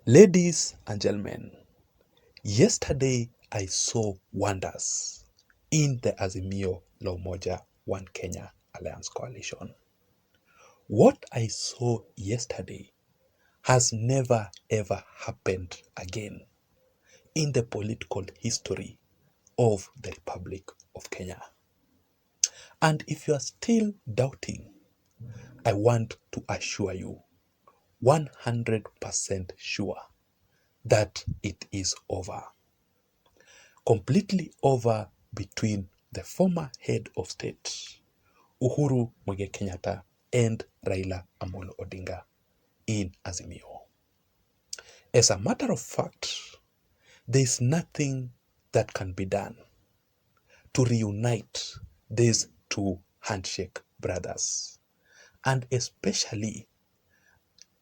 Ladies and gentlemen, yesterday I saw wonders in the Azimio La Umoja One Kenya Alliance Coalition. What I saw yesterday has never ever happened again in the political history of the Republic of Kenya. And if you are still doubting, I want to assure you 100% sure that it is over. Completely over between the former head of state, Uhuru Kenyatta, and Raila Amolo Odinga in Azimio. As a matter of fact, there is nothing that can be done to reunite these two handshake brothers, and especially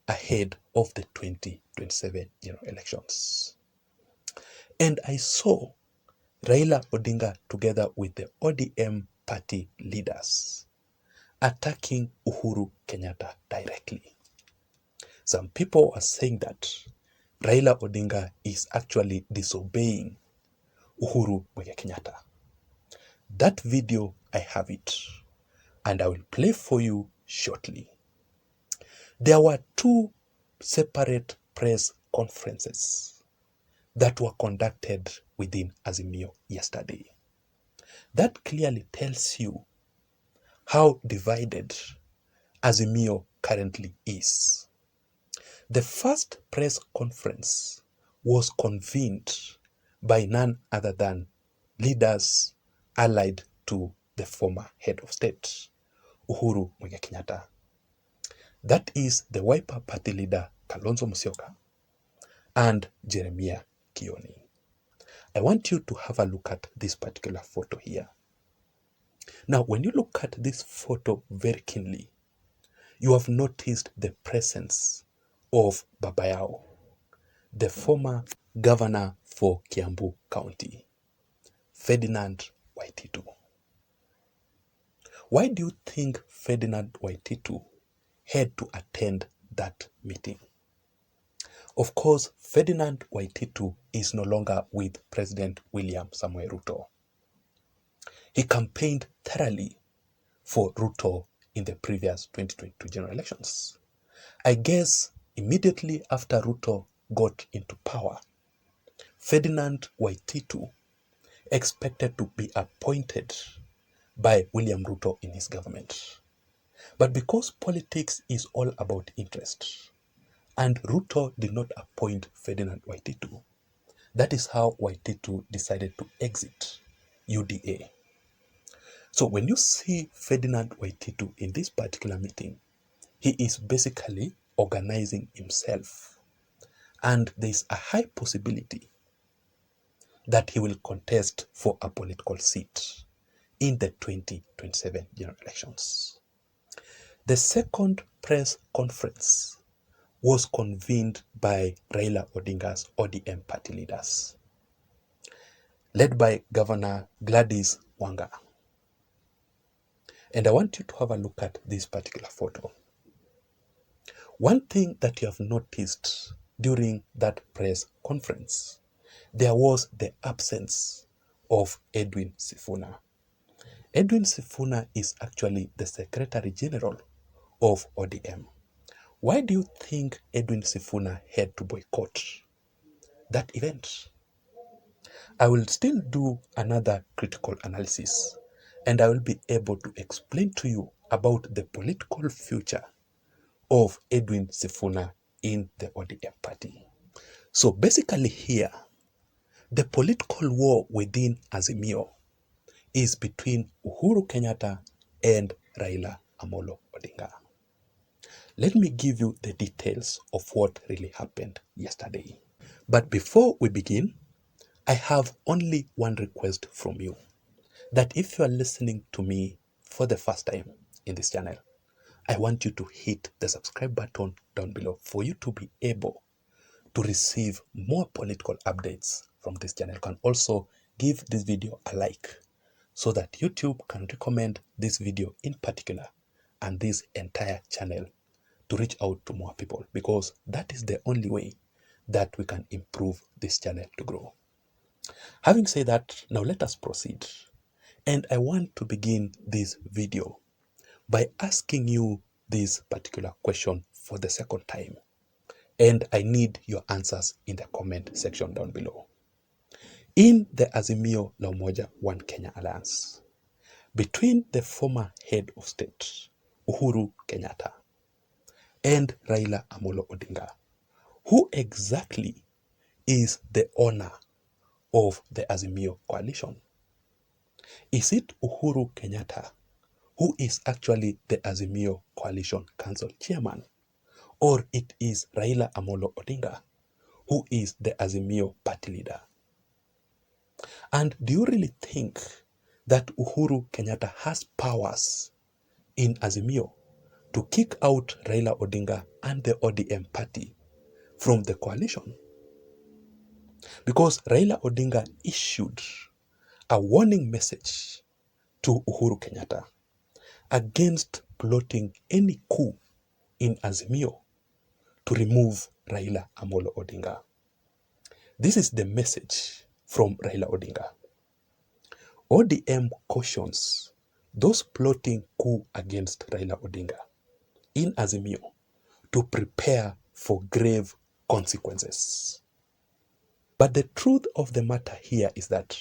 ahead of the 2027 general elections. And I saw Raila Odinga together with the ODM party leaders attacking Uhuru Kenyatta directly. Some people are saying that Raila Odinga is actually disobeying Uhuru Kenyatta. That video, I have it, and I will play for you shortly. There were two separate press conferences that were conducted within Azimio yesterday. That clearly tells you how divided Azimio currently is. The first press conference was convened by none other than leaders allied to the former head of state, Uhuru Kenyatta. That is the Wiper Party leader Kalonzo Musyoka and Jeremiah Kioni. I want you to have a look at this particular photo here. Now, when you look at this photo very keenly, you have noticed the presence of Babayao, the former governor for Kiambu County, Ferdinand Waititu. Why do you think Ferdinand Waititu had to attend that meeting? Of course, Ferdinand Waititu is no longer with President William Samoei Ruto. He campaigned thoroughly for Ruto in the previous 2022 general elections. I guess immediately after Ruto got into power, Ferdinand Waititu expected to be appointed by William Ruto in his government. But because politics is all about interest, and Ruto did not appoint Ferdinand Waititu, that is how Waititu decided to exit UDA. So when you see Ferdinand Waititu in this particular meeting, he is basically organizing himself. And there is a high possibility that he will contest for a political seat in the 2027 general elections. The second press conference was convened by Raila Odinga's ODM party leaders, led by Governor Gladys Wanga. And I want you to have a look at this particular photo. One thing that you have noticed during that press conference, there was the absence of Edwin Sifuna. Edwin Sifuna is actually the Secretary General of ODM. Why do you think Edwin Sifuna had to boycott that event? I will still do another critical analysis, and I will be able to explain to you about the political future of Edwin Sifuna in the ODM party. So basically here, the political war within Azimio is between Uhuru Kenyatta and Raila Amolo Odinga. Let me give you the details of what really happened yesterday. But before we begin, I have only one request from you, that if you are listening to me for the first time in this channel, I want you to hit the subscribe button down below for you to be able to receive more political updates from this channel. You can also give this video a like so that YouTube can recommend this video in particular and this entire channel to reach out to more people, because that is the only way that we can improve this channel to grow. Having said that, now let us proceed. And I want to begin this video by asking you this particular question for the second time. And I need your answers in the comment section down below. In the Azimio la Umoja One Kenya Alliance, between the former head of state, Uhuru Kenyatta, and Raila Amolo Odinga, who exactly is the owner of the Azimio coalition? Is it Uhuru Kenyatta, who is actually the Azimio Coalition Council chairman, or it is Raila Amolo Odinga, who is the Azimio party leader? And do you really think that Uhuru Kenyatta has powers in Azimio to kick out Raila Odinga and the ODM party from the coalition? Because Raila Odinga issued a warning message to Uhuru Kenyatta against plotting any coup in Azimio to remove Raila Amolo Odinga. This is the message from Raila Odinga. ODM cautions those plotting coup against Raila Odinga in Azimio to prepare for grave consequences. But the truth of the matter here is that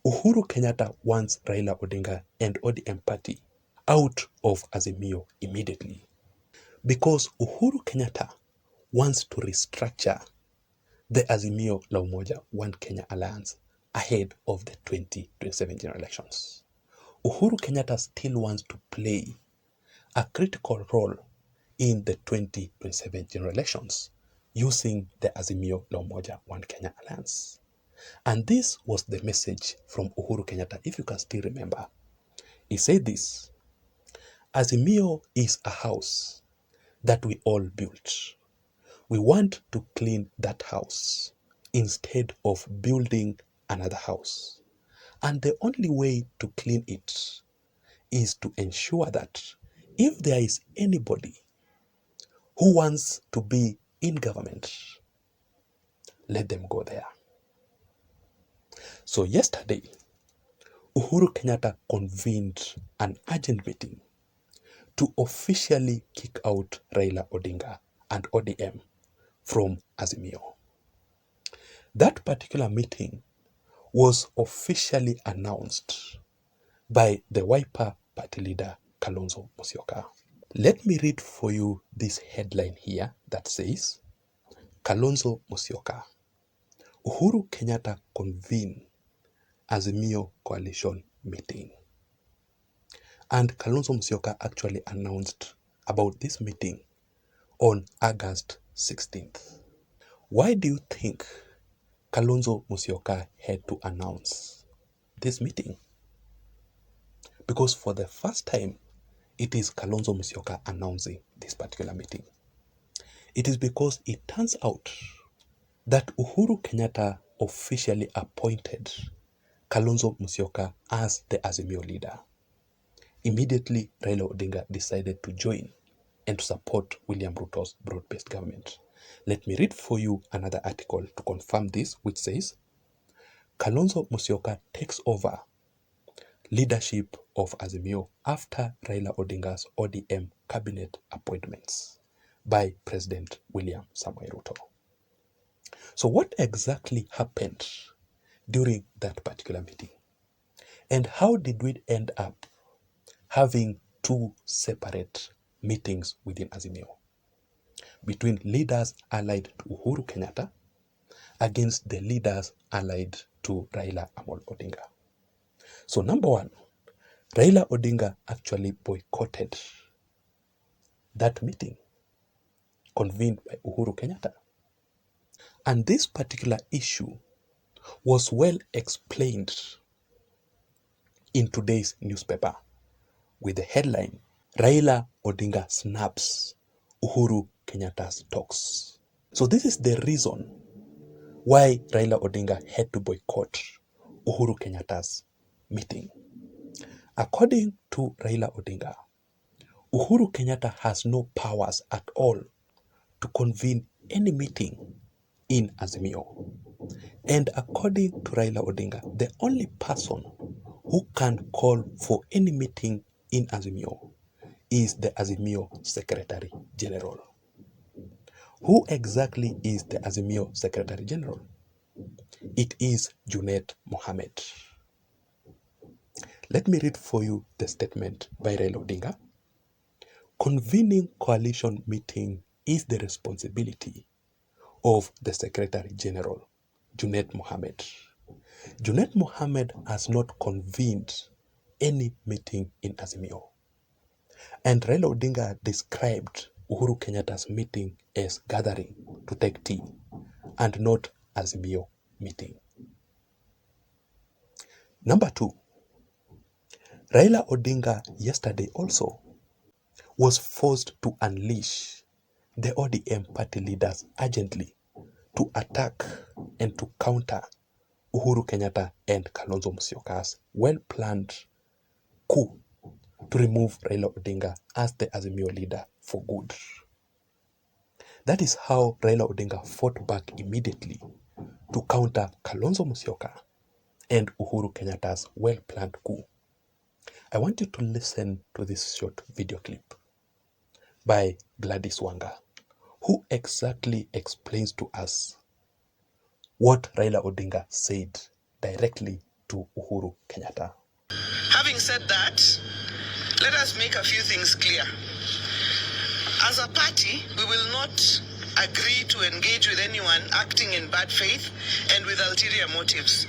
Uhuru Kenyatta wants Raila Odinga and ODM party out of Azimio immediately, because Uhuru Kenyatta wants to restructure the Azimio la Umoja One Kenya Alliance ahead of the 2027 general elections. Uhuru Kenyatta still wants to play a critical role in the 2027 general elections using the Azimio la Umoja One Kenya Alliance. And this was the message from Uhuru Kenyatta, if you can still remember. He said this: Azimio is a house that we all built. We want to clean that house instead of building another house. And the only way to clean it is to ensure that if there is anybody who wants to be in government, let them go there. So yesterday, Uhuru Kenyatta convened an urgent meeting to officially kick out Raila Odinga and ODM from Azimio. That particular meeting was officially announced by the Wiper party leader Kalonzo Musyoka. Let me read for you this headline here that says, Kalonzo Musyoka, Uhuru Kenyatta convene Azimio coalition meeting. And Kalonzo Musyoka actually announced about this meeting on August 16th. Why do you think Kalonzo Musyoka had to announce this meeting? Because for the first time, it is Kalonzo Musyoka announcing this particular meeting. It is because it turns out that Uhuru Kenyatta officially appointed Kalonzo Musyoka as the Azimio leader. Immediately, Raila Odinga decided to join and to support William Ruto's broad-based government. Let me read for you another article to confirm this, which says, Kalonzo Musyoka takes over leadership of Azimio after Raila Odinga's ODM cabinet appointments by President William Samoei Ruto. So what exactly happened during that particular meeting? And how did we end up having two separate meetings within Azimio between leaders allied to Uhuru Kenyatta against the leaders allied to Raila Amolo Odinga? So number one, Raila Odinga actually boycotted that meeting convened by Uhuru Kenyatta. And this particular issue was well explained in today's newspaper with the headline, Raila Odinga snaps Uhuru Kenyatta's talks. So this is the reason why Raila Odinga had to boycott Uhuru Kenyatta's meeting. According to Raila Odinga, Uhuru Kenyatta has no powers at all to convene any meeting in Azimio. And according to Raila Odinga, the only person who can call for any meeting in Azimio is the Azimio Secretary General. Who exactly is the Azimio Secretary General? It is Junet Mohammed. Let me read for you the statement by Raila Odinga. Convening coalition meeting is the responsibility of the Secretary General, Junet Mohammed. Junet Mohammed has not convened any meeting in Azimio. And Raila Odinga described Uhuru Kenyatta's meeting as gathering to take tea and not Azimio meeting. Number 2, Raila Odinga yesterday also was forced to unleash the ODM party leaders urgently to attack and to counter Uhuru Kenyatta and Kalonzo Musyoka's well-planned coup to remove Raila Odinga as the Azimio leader for good. That is how Raila Odinga fought back immediately to counter Kalonzo Musyoka and Uhuru Kenyatta's well-planned coup. I want you to listen to this short video clip by Gladys Wanga, who exactly explains to us what Raila Odinga said directly to Uhuru Kenyatta. Having said that, let us make a few things clear. As a party, we will not agree to engage with anyone acting in bad faith and with ulterior motives.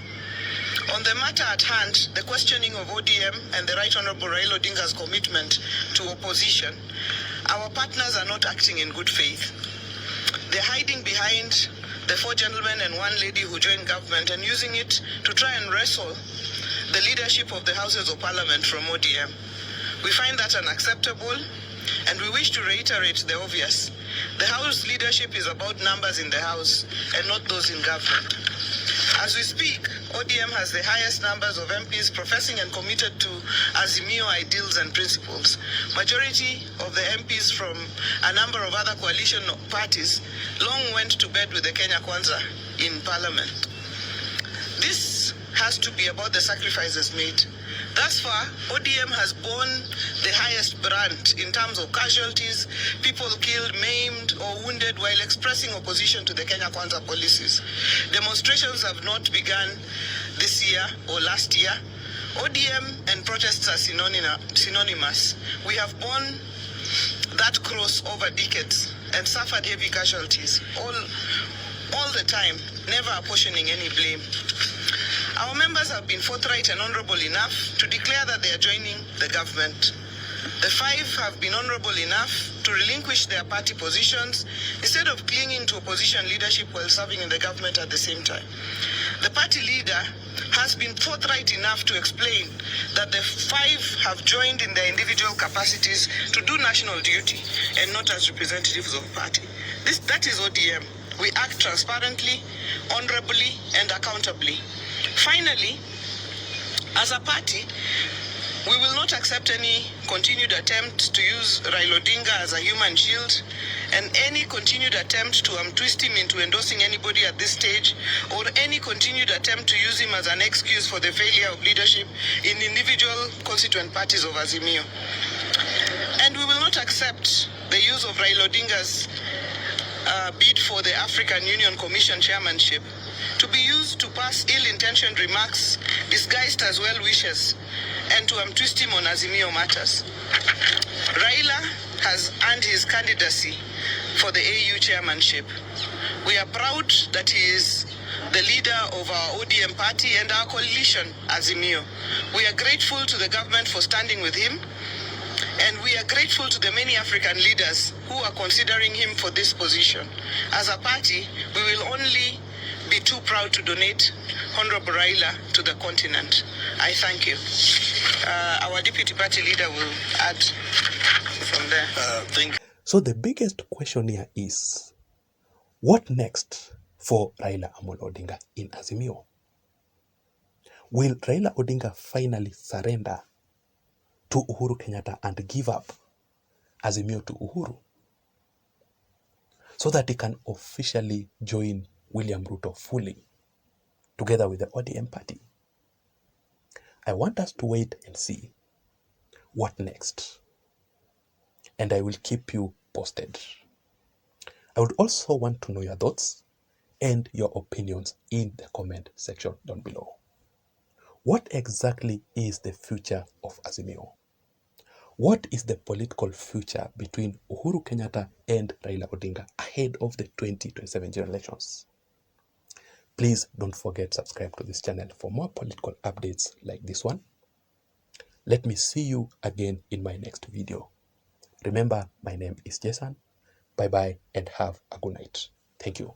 On the matter at hand, the questioning of ODM and the Right Honorable Raila Odinga's commitment to opposition, our partners are not acting in good faith. They're hiding behind the 4 gentlemen and 1 lady who joined government and using it to try and wrestle the leadership of the Houses of Parliament from ODM. We find that unacceptable, and we wish to reiterate the obvious. The House leadership is about numbers in the House and not those in government. As we speak, ODM has the highest numbers of MPs professing and committed to Azimio ideals and principles. Majority of the MPs from a number of other coalition parties long went to bed with the Kenya Kwanza in Parliament. This has to be about the sacrifices made. Thus far, ODM has borne the highest brand in terms of casualties, people killed, maimed, or wounded while expressing opposition to the Kenya Kwanza policies. Demonstrations have not begun this year or last year. ODM and protests are synonymous. We have borne that cross over decades and suffered heavy casualties all the time, never apportioning any blame. Our members have been forthright and honorable enough to declare that they are joining the government. The 5 have been honorable enough to relinquish their party positions instead of clinging to opposition leadership while serving in the government at the same time. The party leader has been forthright enough to explain that the 5 have joined in their individual capacities to do national duty and not as representatives of party. That is ODM. We act transparently, honorably, and accountably. Finally, as a party, we will not accept any continued attempt to use Raila Odinga as a human shield and any continued attempt to twist him into endorsing anybody at this stage, or any continued attempt to use him as an excuse for the failure of leadership in individual constituent parties of Azimio. And we will not accept the use of Raila Odinga's bid for the African Union Commission chairmanship to be used to pass ill-intentioned remarks disguised as well wishes and to twist him on Azimio matters. Raila has earned his candidacy for the AU chairmanship. We are proud that he is the leader of our ODM party and our coalition, Azimio. We are grateful to the government for standing with him, and we are grateful to the many African leaders who are considering him for this position. As a party, we will only be too proud to donate Honorable Raila to the continent. I thank you. Our deputy party leader will add from there. So the biggest question here is, what next for Raila Amolo Odinga in Azimio? Will Raila Odinga finally surrender to Uhuru Kenyatta and give up Azimio to Uhuru so that he can officially join William Ruto fully, together with the ODM party. I want us to wait and see what next, and I will keep you posted. I would also want to know your thoughts and your opinions in the comment section down below. What exactly is the future of Azimio? What is the political future between Uhuru Kenyatta and Raila Odinga ahead of the 2027 general elections? Please don't forget to subscribe to this channel for more political updates like this one. Let me see you again in my next video. Remember, my name is Jason. Bye bye and have a good night. Thank you.